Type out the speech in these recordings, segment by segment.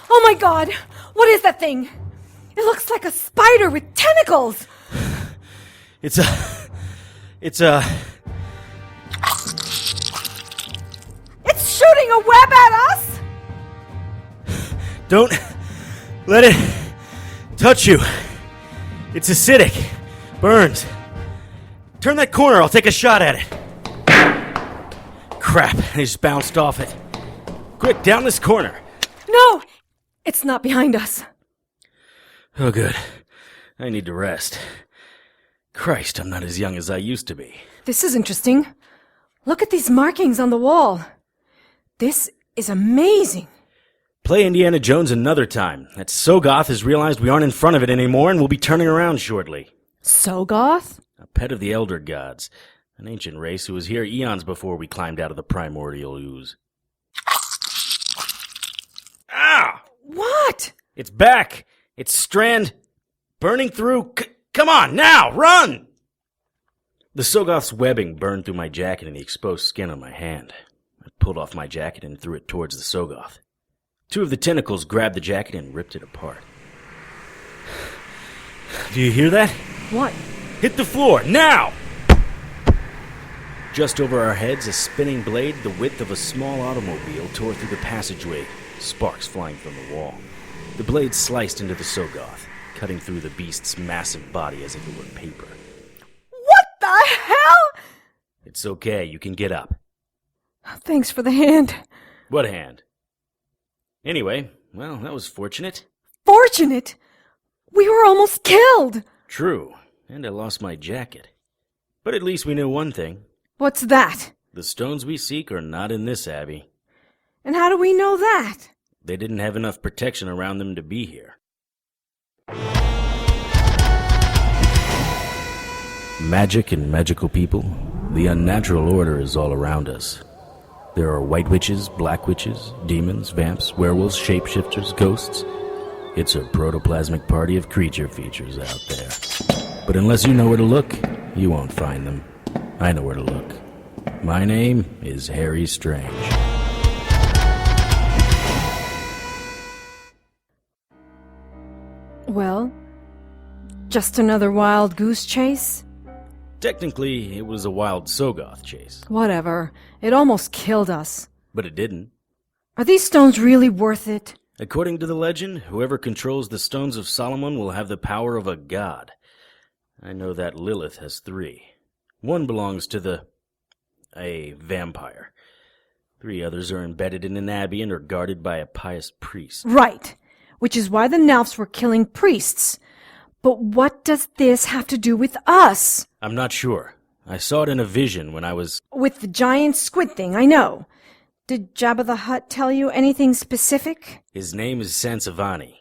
Oh my god! What is that thing? It looks like a spider with tentacles! It's shooting a web at us! Don't let it touch you. It's acidic. Burns. Turn that corner, I'll take a shot at it. Crap, I just bounced off it. Quick, down this corner. No! It's not behind us. Oh, good. I need to rest. Christ, I'm not as young as I used to be. This is interesting. Look at these markings on the wall. This is amazing. Play Indiana Jones another time. That Sogoth has realized we aren't in front of it anymore and will be turning around shortly. Sogoth? A pet of the Elder Gods. An ancient race who was here eons before we climbed out of the primordial ooze. Ah! What? It's back! It's strand burning through. Come on, now, run! The Sogoth's webbing burned through my jacket and the exposed skin on my hand. I pulled off my jacket and threw it towards the Sogoth. Two of the tentacles grabbed the jacket and ripped it apart. Do you hear that? What? Hit the floor, now! Just over our heads, a spinning blade the width of a small automobile tore through the passageway, sparks flying from the wall. The blade sliced into the Sogoth, cutting through the beast's massive body as if it were paper. What the hell? It's okay, you can get up. Thanks for the hand. What hand? Anyway, well, that was fortunate. Fortunate? We were almost killed. True, and I lost my jacket. But at least we know one thing. What's that? The stones we seek are not in this abbey. And how do we know that? They didn't have enough protection around them to be here. Magic and magical people, the unnatural order is all around us. There are white witches, black witches, demons, vamps, werewolves, shapeshifters, ghosts. It's a protoplasmic party of creature features out there. But unless you know where to look, you won't find them. I know where to look. My name is Harry Strange. Well, just another wild goose chase? Technically, it was a wild Sogoth chase. Whatever. It almost killed us. But it didn't. Are these stones really worth it? According to the legend, whoever controls the Stones of Solomon will have the power of a god. I know that Lilith has 3. One belongs to a vampire. 3 others are embedded in an abbey and are guarded by a pious priest. Right. Which is why the Nalfs were killing priests. But what does this have to do with us? I'm not sure. I saw it in a vision when I was... With the giant squid thing, I know. Did Jabba the Hutt tell you anything specific? His name is Sansevani.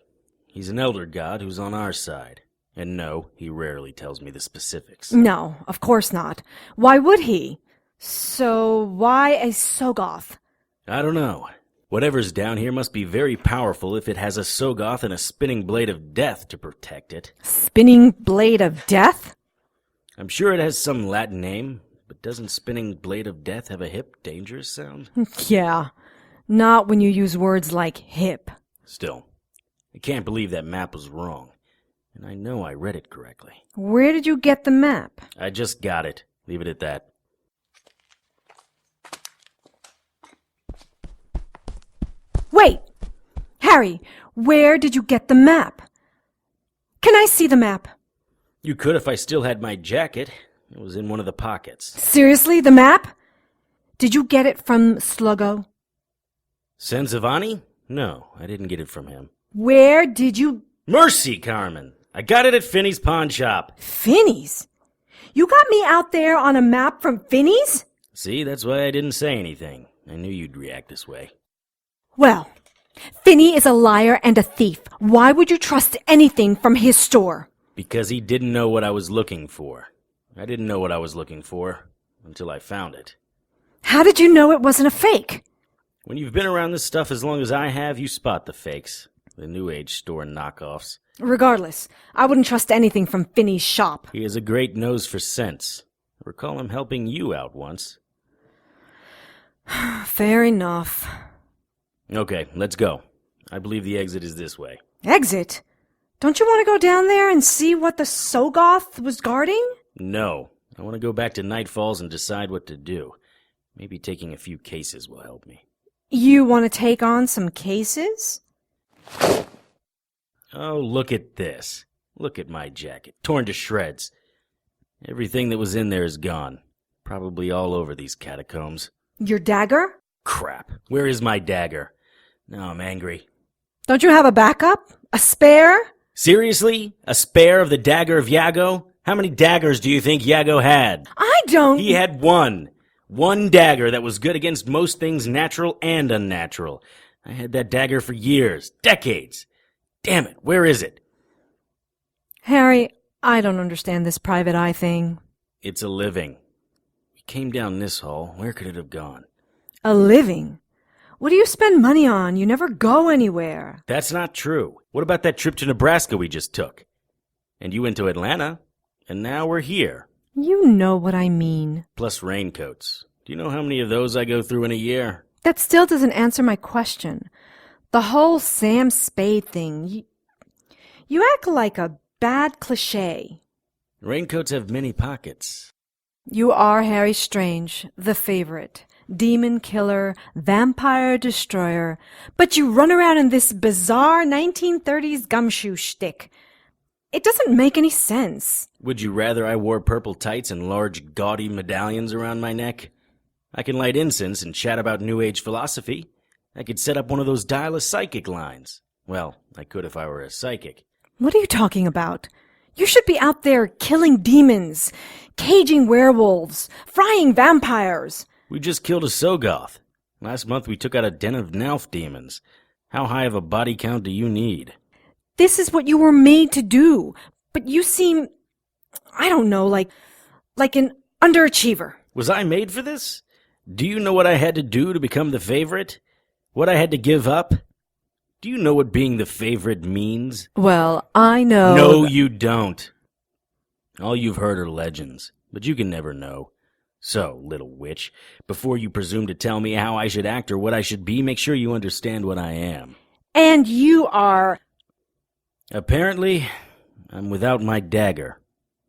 He's an elder god who's on our side. And no, he rarely tells me the specifics. No, of course not. Why would he? So, why a Sogoth? I don't know. Whatever's down here must be very powerful if it has a Sogoth and a spinning blade of death to protect it. Spinning blade of death? I'm sure it has some Latin name, but doesn't spinning blade of death have a hip, dangerous sound? Yeah, not when you use words like hip. Still, I can't believe that map was wrong. And I know I read it correctly. Where did you get the map? I just got it. Leave it at that. Wait! Harry, where did you get the map? Can I see the map? You could if I still had my jacket. It was in one of the pockets. Seriously, the map? Did you get it from Sluggo? Sansevani? No, I didn't get it from him. Where did you... Mercy, Carmen! I got it at Finney's pawn shop. Finney's? You got me out there on a map from Finney's? See, that's why I didn't say anything. I knew you'd react this way. Well, Finney is a liar and a thief. Why would you trust anything from his store? Because he didn't know what I was looking for. I didn't know what I was looking for until I found it. How did you know it wasn't a fake? When you've been around this stuff as long as I have, you spot the fakes. The New Age store knockoffs. Regardless, I wouldn't trust anything from Finney's shop. He has a great nose for sense. I recall him helping you out once. Fair enough. Okay, let's go. I believe the exit is this way. Exit? Don't you want to go down there and see what the Sogoth was guarding? No. I want to go back to Night Falls and decide what to do. Maybe taking a few cases will help me. You want to take on some cases? Oh, look at this. Look at my jacket, torn to shreds. Everything that was in there is gone. Probably all over these catacombs. Your dagger? Crap. Where is my dagger? Now I'm angry. Don't you have a backup? A spare? Seriously? A spare of the dagger of Yago? How many daggers do you think Yago had? I don't... He had one. One dagger that was good against most things natural and unnatural. I had that dagger for years, decades. Damn it, where is it? Harry, I don't understand this private eye thing. It's a living. We came down this hall. Where could it have gone? A living? What do you spend money on? You never go anywhere. That's not true. What about that trip to Nebraska we just took? And you went to Atlanta, and now we're here. You know what I mean. Plus raincoats. Do you know how many of those I go through in a year? That still doesn't answer my question. The whole Sam Spade thing. You act like a bad cliché. Raincoats have many pockets. You are Harry Strange, the favorite. Demon killer, vampire destroyer. But you run around in this bizarre 1930s gumshoe shtick. It doesn't make any sense. Would you rather I wore purple tights and large, gaudy medallions around my neck? I can light incense and chat about New Age philosophy. I could set up one of those dial-a-psychic lines. Well, I could if I were a psychic. What are you talking about? You should be out there killing demons, caging werewolves, frying vampires. We just killed a Sogoth. Last month we took out a den of Nauf demons. How high of a body count do you need? This is what you were made to do, but you seem, I don't know, like an underachiever. Was I made for this? Do you know what I had to do to become the favorite? What I had to give up? Do you know what being the favorite means? Well, I know. No, you don't. All you've heard are legends, but you can never know. So, little witch, before you presume to tell me how I should act or what I should be, make sure you understand what I am. And you are... Apparently, I'm without my dagger.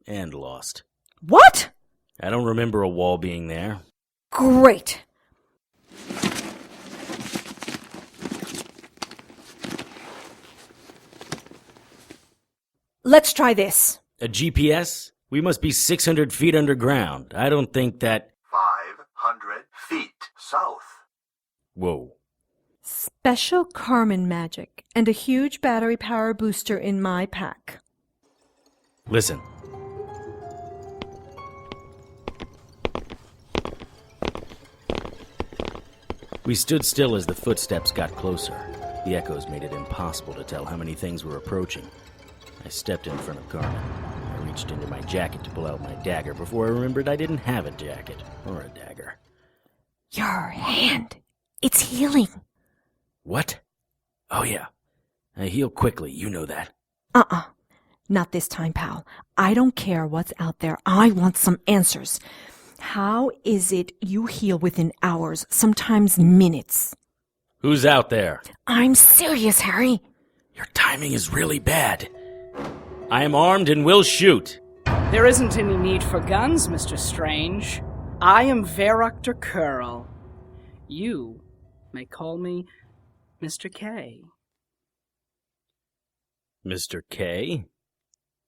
And lost. What? I don't remember a wall being there. Great. Let's try this. A GPS? We must be 600 feet underground. I don't think that... 500 feet south. Whoa. Special Carmen magic and a huge battery power booster in my pack. Listen. We stood still as the footsteps got closer. The echoes made it impossible to tell how many things were approaching. I stepped in front of Carmen. I reached into my jacket to pull out my dagger before I remembered I didn't have a jacket or a dagger. Your hand. It's healing. What? Oh, yeah. I heal quickly, you know that. Not this time, pal. I don't care what's out there. I want some answers. How is it you heal within hours, sometimes minutes? Who's out there? I'm serious, Harry. Your timing is really bad. I am armed and will shoot. There isn't any need for guns, Mr. Strange. I am Veroctor Curl. You may call me Mr. K. Mr. K?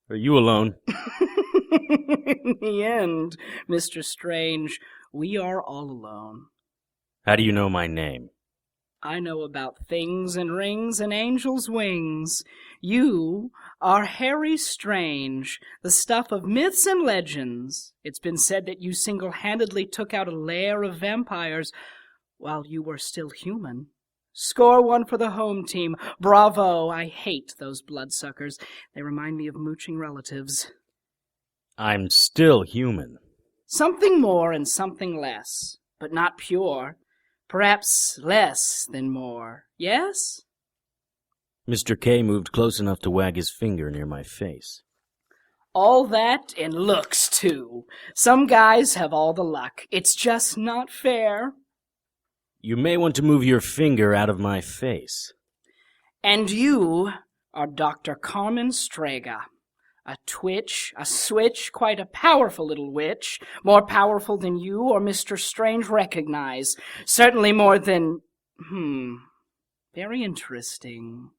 Are you alone? In the end, Mr. Strange, we are all alone. How do you know my name? I know about things and rings and angels' wings. You are Harry Strange, the stuff of myths and legends. It's been said that you single-handedly took out a lair of vampires while you were still human. Score one for the home team. Bravo! I hate those bloodsuckers. They remind me of mooching relatives. I'm still human. Something more and something less, but not pure. Perhaps less than more. Yes? Mr. K moved close enough to wag his finger near my face. All that and looks, too. Some guys have all the luck. It's just not fair. You may want to move your finger out of my face. And you are Dr. Carmen Strega. A twitch, a switch, quite a powerful little witch. More powerful than you or Mr. Strange recognize. Certainly more than... Very interesting.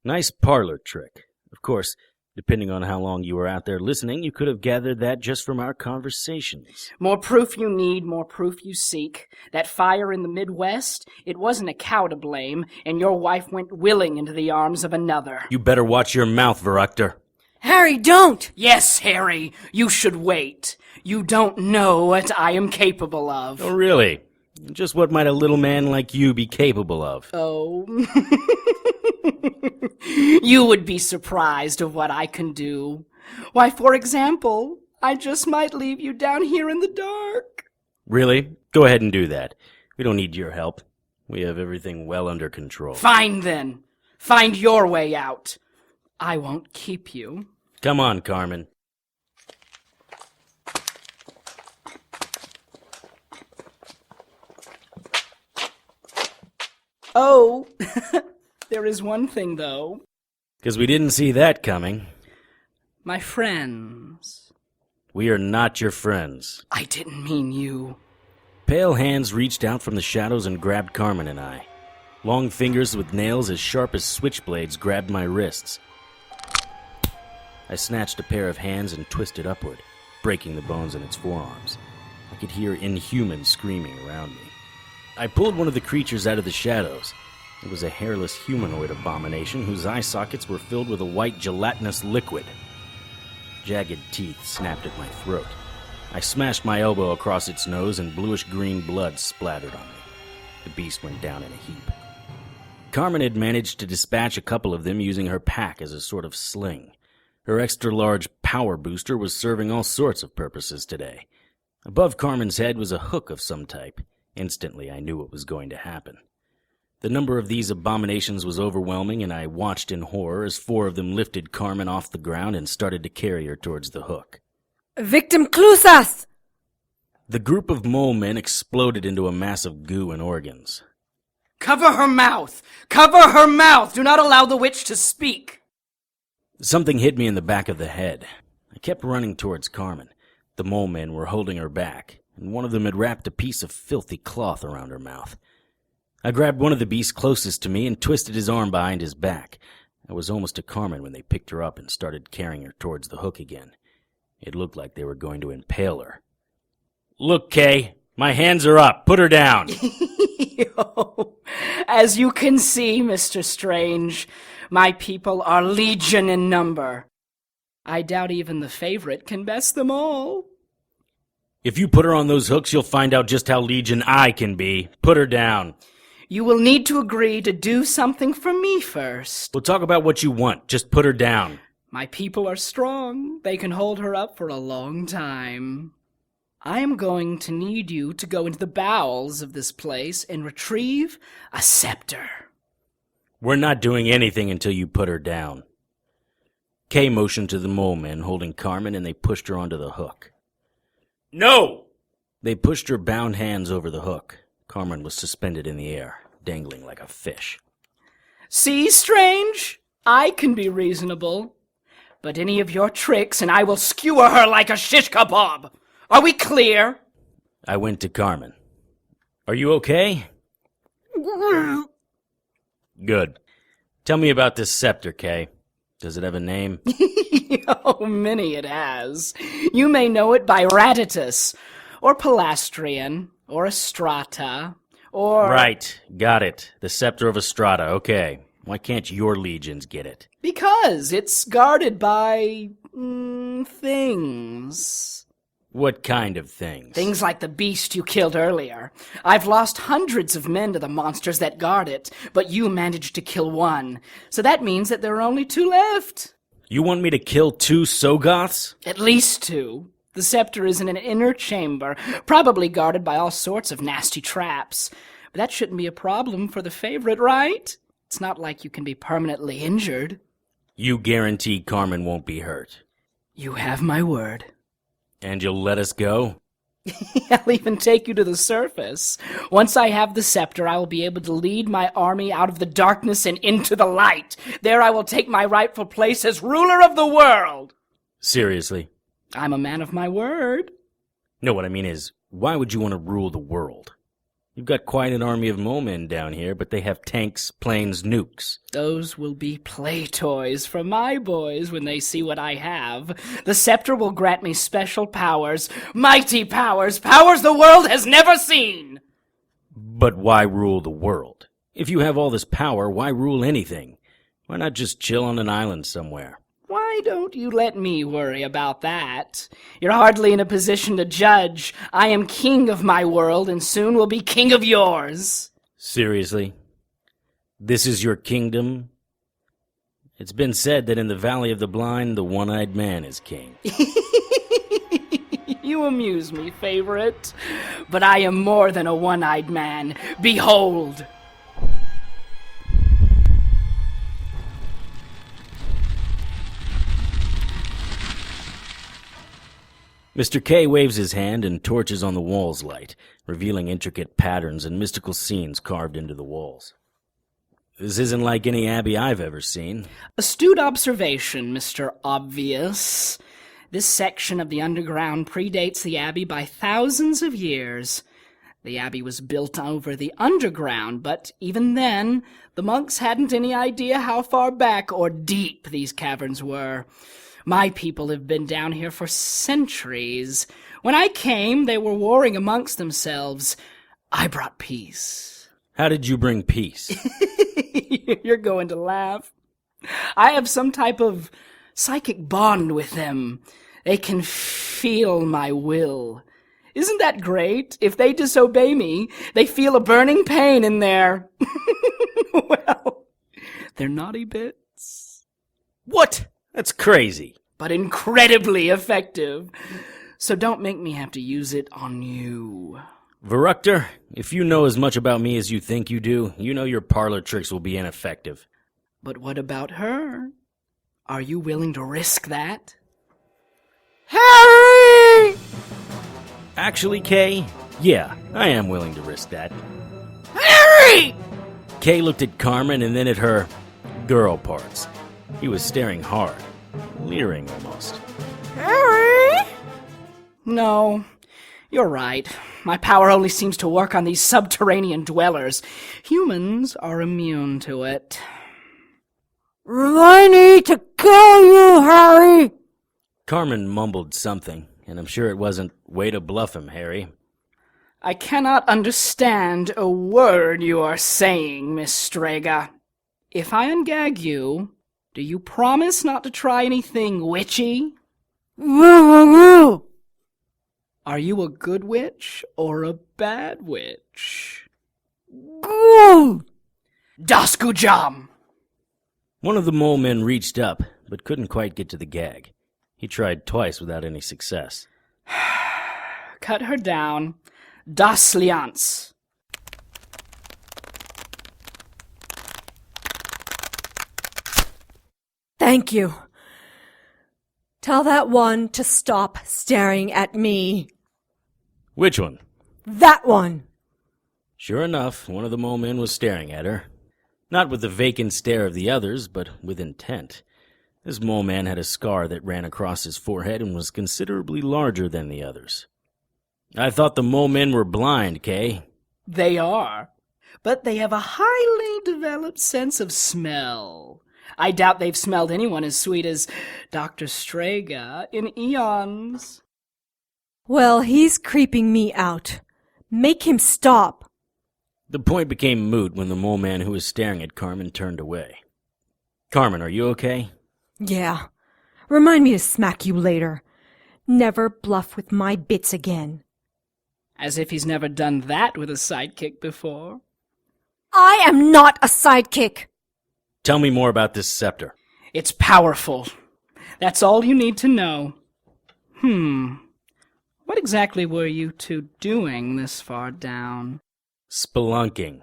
Nice parlor trick. Of course, depending on how long you were out there listening, you could have gathered that just from our conversations. More proof you need, more proof you seek. That fire in the Midwest, it wasn't a cow to blame, and your wife went willing into the arms of another. You better watch your mouth, Verruchter. Harry, don't! Yes, Harry, you should wait. You don't know what I am capable of. Oh, really? Just what might a little man like you be capable of? Oh. You would be surprised of what I can do. Why, for example, I just might leave you down here in the dark. Really? Go ahead and do that. We don't need your help. We have everything well under control. Fine, then. Find your way out. I won't keep you. Come on, Carmen. Oh, there is one thing, though. 'Cause we didn't see that coming. My friends. We are not your friends. I didn't mean you. Pale hands reached out from the shadows and grabbed Carmen and I. Long fingers with nails as sharp as switchblades grabbed my wrists. I snatched a pair of hands and twisted upward, breaking the bones in its forearms. I could hear inhumans screaming around me. I pulled one of the creatures out of the shadows. It was a hairless humanoid abomination whose eye sockets were filled with a white gelatinous liquid. Jagged teeth snapped at my throat. I smashed my elbow across its nose and bluish-green blood splattered on me. The beast went down in a heap. Carmen had managed to dispatch a couple of them using her pack as a sort of sling. Her extra-large power booster was serving all sorts of purposes today. Above Carmen's head was a hook of some type. Instantly, I knew what was going to happen. The number of these abominations was overwhelming, and I watched in horror as 4 of them lifted Carmen off the ground and started to carry her towards the hook. Victim Clusas! The group of mole men exploded into a mass of goo and organs. Cover her mouth! Cover her mouth! Do not allow the witch to speak! Something hit me in the back of the head. I kept running towards Carmen. The mole men were holding her back, and one of them had wrapped a piece of filthy cloth around her mouth. I grabbed one of the beasts closest to me and twisted his arm behind his back. I was almost to Carmen when they picked her up and started carrying her towards the hook again. It looked like they were going to impale her. Look, Kay, my hands are up. Put her down. As you can see, Mr. Strange, my people are legion in number. I doubt even the favorite can best them all. If you put her on those hooks, you'll find out just how legion I can be. Put her down. You will need to agree to do something for me first. We'll talk about what you want. Just put her down. My people are strong. They can hold her up for a long time. I am going to need you to go into the bowels of this place and retrieve a scepter. We're not doing anything until you put her down. Kay motioned to the mole men holding Carmen, and they pushed her onto the hook. No! They pushed her bound hands over the hook. Carmen was suspended in the air, dangling like a fish. See, Strange? I can be reasonable. But any of your tricks, and I will skewer her like a shish kebab. Are we clear? I went to Carmen. Are you okay? Good. Tell me about this scepter, Kay. Does it have a name? Oh, many it has. You may know it by Raditus, or Palastrian, or Estrata, or... Right, got it. The Scepter of Estrata, okay. Why can't your legions get it? Because it's guarded by... things. What kind of things? Things like the beast you killed earlier. I've lost hundreds of men to the monsters that guard it, but you managed to kill one. So that means that there are only 2 left. You want me to kill 2 Sogoths? At least 2. The scepter is in an inner chamber, probably guarded by all sorts of nasty traps. But that shouldn't be a problem for the favorite, right? It's not like you can be permanently injured. You guarantee Carmen won't be hurt. You have my word. And you'll let us go? I'll even take you to the surface. Once I have the scepter, I will be able to lead my army out of the darkness and into the light. There I will take my rightful place as ruler of the world. Seriously? I'm a man of my word. No, what I mean is, why would you want to rule the world? You've got quite an army of mole-men down here, but they have tanks, planes, nukes. Those will be play toys for my boys when they see what I have. The scepter will grant me special powers, mighty powers, powers the world has never seen. But why rule the world? If you have all this power, why rule anything? Why not just chill on an island somewhere? Why don't you let me worry about that? You're hardly in a position to judge. I am king of my world and soon will be king of yours. Seriously? This is your kingdom? It's been said that in the Valley of the Blind, the one-eyed man is king. You amuse me, favorite. But I am more than a one-eyed man. Behold! Mr. K waves his hand and torches on the walls light, revealing intricate patterns and mystical scenes carved into the walls. This isn't like any abbey I've ever seen. Astute observation, Mr. Obvious. This section of the underground predates the abbey by thousands of years. The abbey was built over the underground, but even then, the monks hadn't any idea how far back or deep these caverns were. My people have been down here for centuries. When I came, they were warring amongst themselves. I brought peace. How did you bring peace? You're going to laugh. I have some type of psychic bond with them. They can feel my will. Isn't that great? If they disobey me, they feel a burning pain in their... well, their naughty bits. What? That's crazy. But incredibly effective. So don't make me have to use it on you. Verructor, if you know as much about me as you think you do, you know your parlor tricks will be ineffective. But what about her? Are you willing to risk that? Harry! Actually, Kay, yeah, I am willing to risk that. Harry! Kay looked at Carmen and then at her girl parts. He was staring hard, leering almost. Harry! No, you're right. My power only seems to work on these subterranean dwellers. Humans are immune to it. I need to kill you, Harry! Carmen mumbled something, and I'm sure it wasn't way to bluff him, Harry. I cannot understand a word you are saying, Miss Strega. If I ungag you, do you promise not to try anything witchy? Are you a good witch or a bad witch? Dasku Jam! One of the mole men reached up, but couldn't quite get to the gag. He tried twice without any success. Cut her down. Das Lianz. Thank you. Tell that one to stop staring at me. Which one? That one. Sure enough, one of the mole men was staring at her. Not with the vacant stare of the others, but with intent. This mole man had a scar that ran across his forehead and was considerably larger than the others. I thought the mole men were blind, Kay. They are, but they have a highly developed sense of smell. I doubt they've smelled anyone as sweet as Dr. Strega in eons. Well, he's creeping me out. Make him stop. The point became moot when the mole man who was staring at Carmen turned away. Carmen, are you okay? Yeah. Remind me to smack you later. Never bluff with my bits again. As if he's never done that with a sidekick before. I am not a sidekick. Tell me more about this scepter. It's powerful. That's all you need to know. What exactly were you two doing this far down? Spelunking.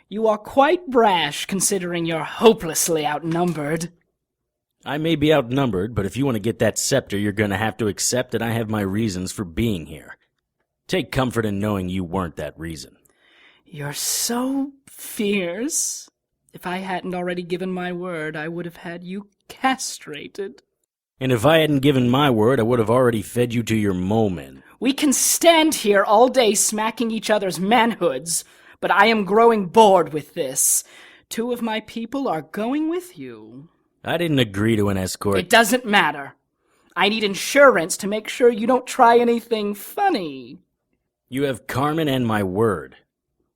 You are quite brash, considering you're hopelessly outnumbered. I may be outnumbered, but if you want to get that scepter, you're going to have to accept that I have my reasons for being here. Take comfort in knowing you weren't that reason. You're so fierce. If I hadn't already given my word, I would have had you castrated. And if I hadn't given my word, I would have already fed you to your mole-men. We can stand here all day smacking each other's manhoods, but I am growing bored with this. 2 of my people are going with you. I didn't agree to an escort. It doesn't matter. I need insurance to make sure you don't try anything funny. You have Carmen and my word.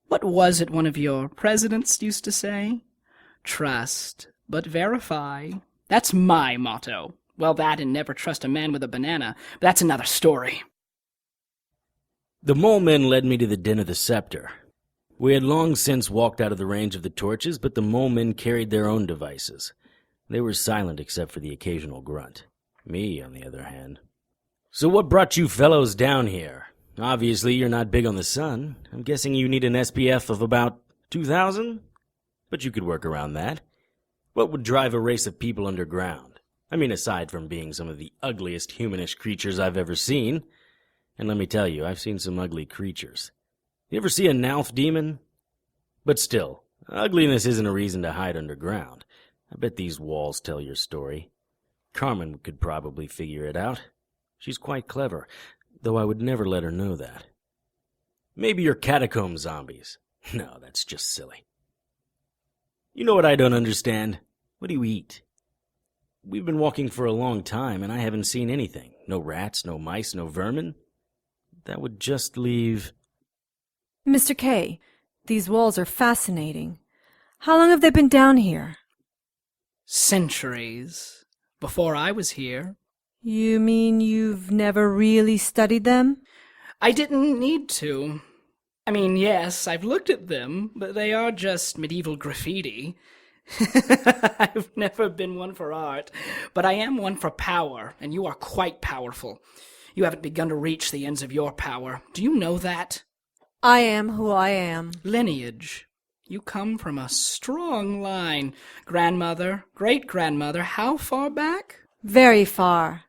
What was it one of your presidents used to say? Trust, but verify. That's my motto. Well, that and never trust a man with a banana. But that's another story. The mole-men led me to the den of the Scepter. We had long since walked out of the range of the torches, but the mole-men carried their own devices. They were silent except for the occasional grunt. Me, on the other hand. So what brought you fellows down here? Obviously, you're not big on the sun. I'm guessing you need an SPF of about 2,000? But you could work around that. What would drive a race of people underground? I mean, aside from being some of the ugliest humanish creatures I've ever seen. And let me tell you, I've seen some ugly creatures. You ever see a Nalf demon? But still, ugliness isn't a reason to hide underground. I bet these walls tell your story. Carmen could probably figure it out. She's quite clever, though I would never let her know that. Maybe you're catacomb zombies. No, that's just silly. You know what I don't understand? What do you eat? We've been walking for a long time, and I haven't seen anything. No rats, no mice, no vermin. That would just leave... Mr. K, these walls are fascinating. How long have they been down here? Centuries. Before I was here. You mean you've never really studied them? I didn't need to. I mean, yes, I've looked at them, but they are just medieval graffiti. I've never been one for art, but I am one for power, and you are quite powerful. You haven't begun to reach the ends of your power. Do you know that? I am who I am. Lineage. You come from a strong line. Grandmother, great-grandmother, how far back? Very far.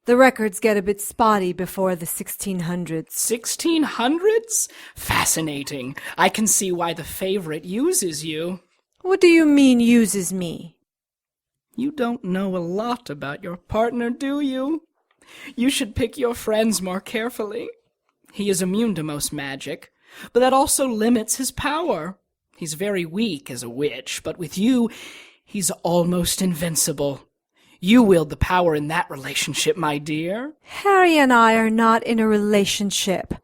The records get a bit spotty before the 1600s. 1600s? Fascinating. I can see why the favorite uses you. What do you mean, uses me? You don't know a lot about your partner, do you? You should pick your friends more carefully. He is immune to most magic, but that also limits his power. He's very weak as a witch, but with you, he's almost invincible. You wield the power in that relationship, my dear. Harry and I are not in a relationship.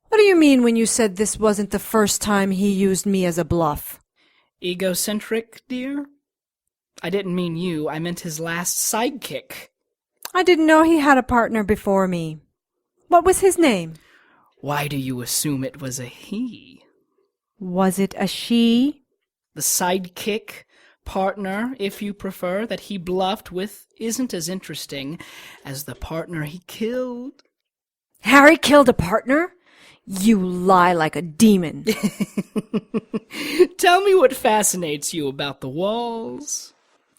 What do you mean when you said this wasn't the first time he used me as a bluff? Egocentric, dear? I didn't mean you. I meant his last sidekick. I didn't know he had a partner before me. What was his name? Why do you assume it was a he? Was it a she? The sidekick, partner, if you prefer, that he bluffed with isn't as interesting as the partner he killed. Harry killed a partner? You lie like a demon. Tell me what fascinates you about the walls.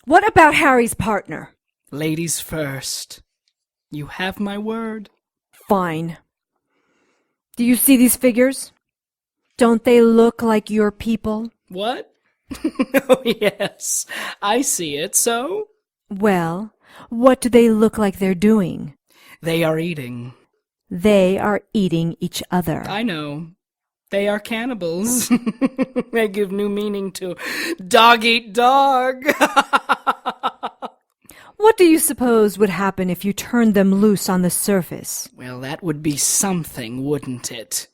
What about Harry's partner? Ladies first. You have my word. Fine. Do you see these figures? Don't they look like your people? What? Oh, yes. I see it, so? Well, what do they look like they're doing? They are eating. They are eating each other. I know. They are cannibals. They give new meaning to dog eat dog. What do you suppose would happen if you turned them loose on the surface? Well, that would be something, wouldn't it?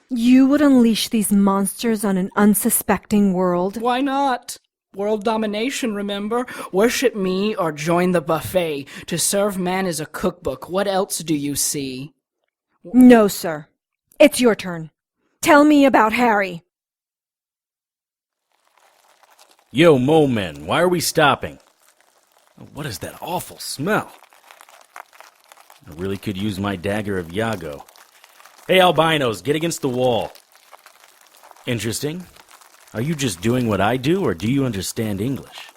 You would unleash these monsters on an unsuspecting world? Why not? World domination, remember? Worship me or join the buffet. To serve man is a cookbook. What else do you see? No, sir. It's your turn. Tell me about Harry. Yo, mole-men, why are we stopping? What is that awful smell? I really could use my dagger of Iago. Hey, albinos, get against the wall. Interesting. Are you just doing what I do, or do you understand English?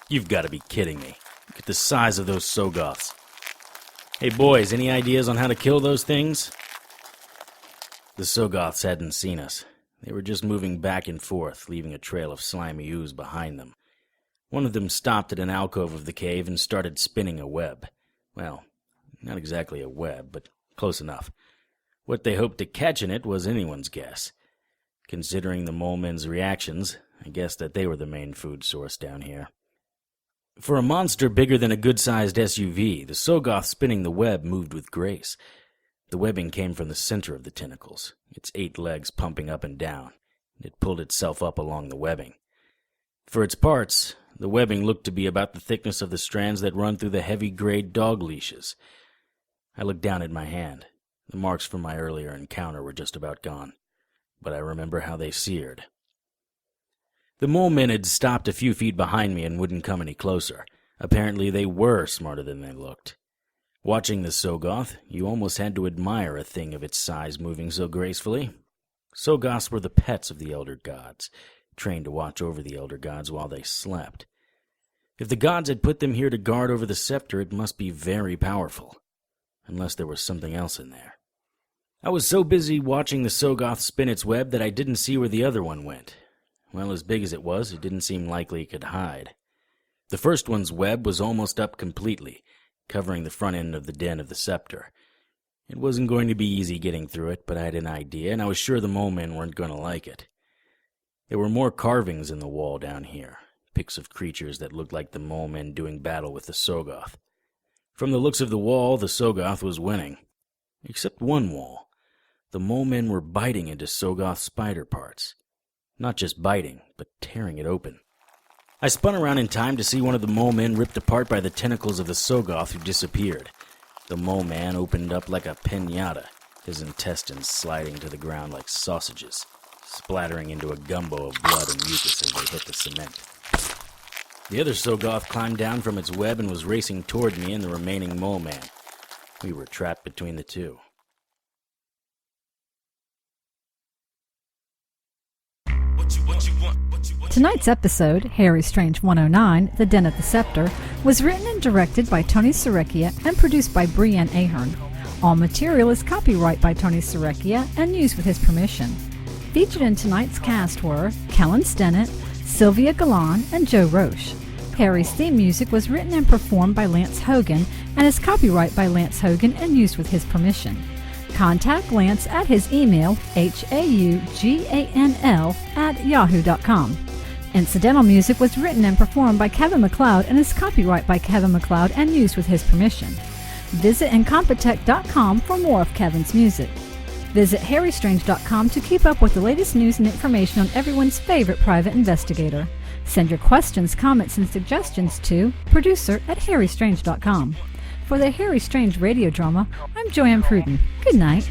You've got to be kidding me. Look at the size of those Sogoths. Hey, boys, any ideas on how to kill those things? The Sogoths hadn't seen us. They were just moving back and forth, leaving a trail of slimy ooze behind them. One of them stopped at an alcove of the cave and started spinning a web. Well, not exactly a web, but close enough. What they hoped to catch in it was anyone's guess. Considering the mole men's reactions, I guessed that they were the main food source down here. For a monster bigger than a good-sized SUV, the Sogoth spinning the web moved with grace. The webbing came from the center of the tentacles, its 8 legs pumping up and down. It pulled itself up along the webbing. For its parts, the webbing looked to be about the thickness of the strands that run through the heavy-grade dog leashes. I looked down at my hand. The marks from my earlier encounter were just about gone, but I remember how they seared. The mole men had stopped a few feet behind me and wouldn't come any closer. Apparently they were smarter than they looked. Watching the Sogoth, you almost had to admire a thing of its size moving so gracefully. Sogoths were the pets of the Elder Gods, trained to watch over the Elder Gods while they slept. If the gods had put them here to guard over the Scepter, it must be very powerful. Unless there was something else in there. I was so busy watching the Sogoth spin its web that I didn't see where the other one went. Well, as big as it was, it didn't seem likely it could hide. The first one's web was almost up completely, covering the front end of the den of the Scepter. It wasn't going to be easy getting through it, but I had an idea, and I was sure the mole men weren't going to like it. There were more carvings in the wall down here, pics of creatures that looked like the mole men doing battle with the Sogoth. From the looks of the wall, the Sogoth was winning. Except one wall. The mole men were biting into Sogoth spider parts. Not just biting, but tearing it open. I spun around in time to see one of the mole men ripped apart by the tentacles of the Sogoth who disappeared. The mole man opened up like a piñata, his intestines sliding to the ground like sausages, splattering into a gumbo of blood and mucus as they hit the cement. The other Sogoth climbed down from its web and was racing toward me and the remaining mole man. We were trapped between the two. Tonight's episode, Harry Strange 109, The Den of the Scepter, was written and directed by Tony Serecchia and produced by Brianne Ahern. All material is copyright by Tony Serecchia and used with his permission. Featured in tonight's cast were Kellen Stennett, Sylvia, Galan, and Roesch. Harry's theme music was written and performed by Lance Hogan and is copyright by Lance Hogan and used with his permission. Contact Lance at his email, hauganl@yahoo.com. Incidental music was written and performed by Kevin MacLeod and is copyright by Kevin MacLeod and used with his permission. Visit Incompetech.com for more of Kevin's music. Visit HarryStrange.com to keep up with the latest news and information on everyone's favorite private investigator. Send your questions, comments, and suggestions to producer@HarryStrange.com. For the Harry Strange radio drama, I'm JoAnn Pruden. Good night.